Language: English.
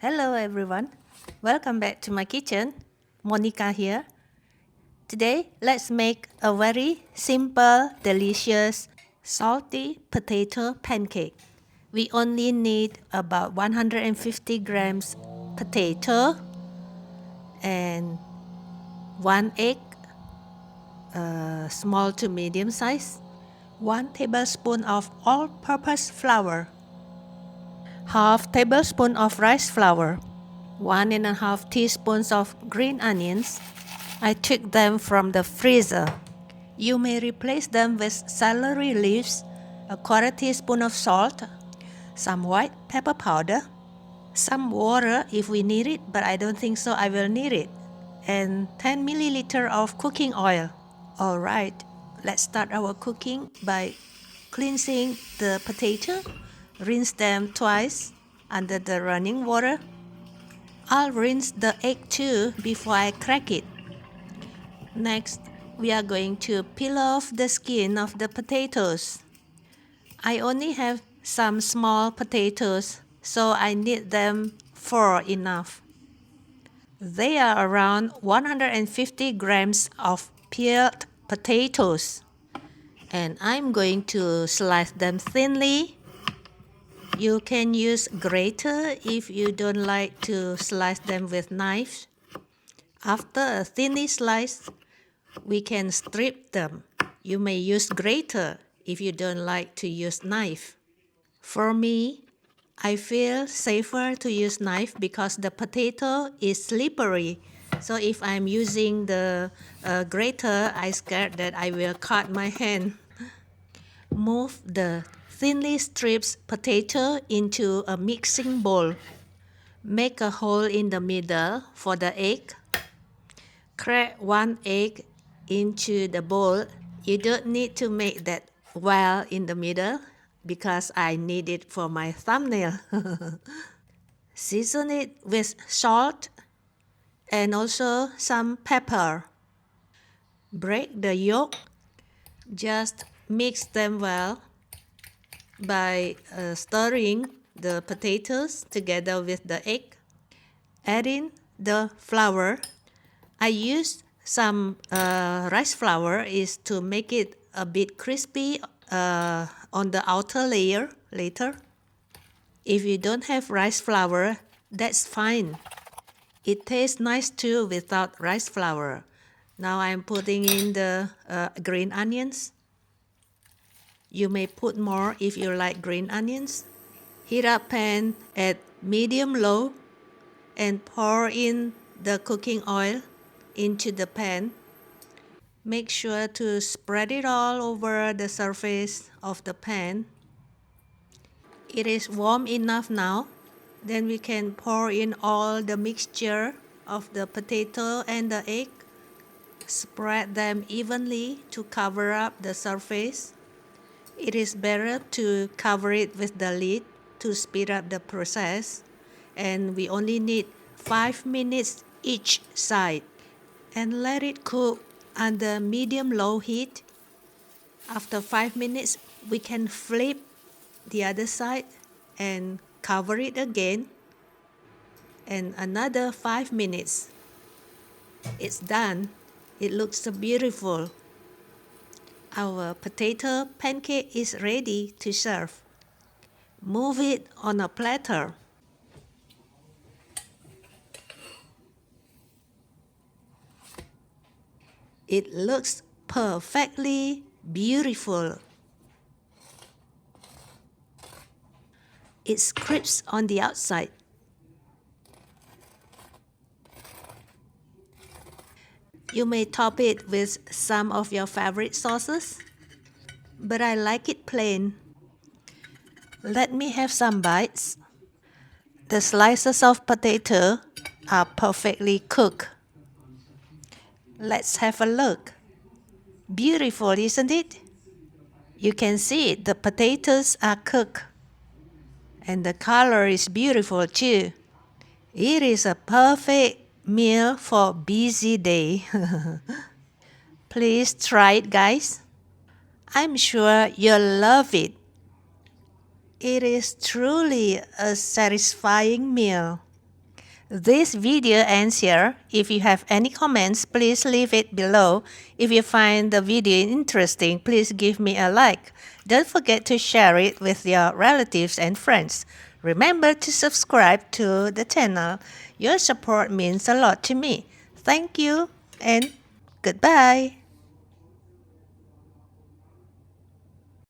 Hello everyone, welcome back to my kitchen. Monica here. Today, let's make a very simple, delicious, salty potato pancake. We only need about 150 grams potato and 1 egg, small to medium size, 1 tablespoon of all-purpose flour, half tablespoon of rice flour, 1.5 teaspoons of green onions. I took them from the freezer. You may replace them with celery leaves, a 1/4 teaspoon of salt, some white pepper powder, some water if we need it, but I don't think so I will need it, and 10 milliliter of cooking oil. Alright, let's start our cooking by cleansing the potato. Rinse them twice under the running water. I'll rinse the egg too before I crack it. Next, we are going to peel off the skin of the potatoes. I only have some small potatoes, so I need them 4 enough. They are around 150 grams of peeled potatoes. And I'm going to slice them thinly. You can use grater if you don't like to slice them with knives. After a thinly slice, we can strip them. You may use grater if you don't like to use knife. For me, I feel safer to use knife because the potato is slippery. So if I'm using the grater, I'm scared that I will cut my hand. Move the thinly stripped potato into a mixing bowl. Make a hole in the middle for the egg. Crack 1 egg into the bowl. You don't need to make that well in the middle because I need it for my thumbnail. Season it with salt and also some pepper. Break the yolk. Just mix them well by stirring the potatoes together with the egg. Add in the flour. I used some rice flour is to make it a bit crispy on the outer layer later. If you don't have rice flour, that's fine. It tastes nice too without rice flour. Now I'm putting in the green onions. You may put more if you like green onions. Heat up pan at medium-low and pour in the cooking oil into the pan. Make sure to spread it all over the surface of the pan. It is warm enough now. Then we can pour in all the mixture of the potato and the egg. Spread them evenly to cover up the surface. It is better to cover it with the lid to speed up the process. And we only need 5 minutes each side. And let it cook under medium-low heat. After 5 minutes, we can flip the other side and cover it again. And another 5 minutes. It's done. It looks so beautiful. Our potato pancake is ready to serve. Move it on a platter. It looks perfectly beautiful. It's crisp on the outside. You may top it with some of your favorite sauces, but I like it plain. Let me have some bites. The slices of potato are perfectly cooked. Let's have a look. Beautiful, isn't it? You can see it, the potatoes are cooked. And the color is beautiful too. It is a perfect meal for a busy day. Please try it, guys. I'm sure you'll love it. It is truly a satisfying meal. This video ends here. If you have any comments, please leave it below. If you find the video interesting, please give me a like. Don't forget to share it with your relatives and friends. Remember to subscribe to the channel. Your support means a lot to me. Thank you and goodbye.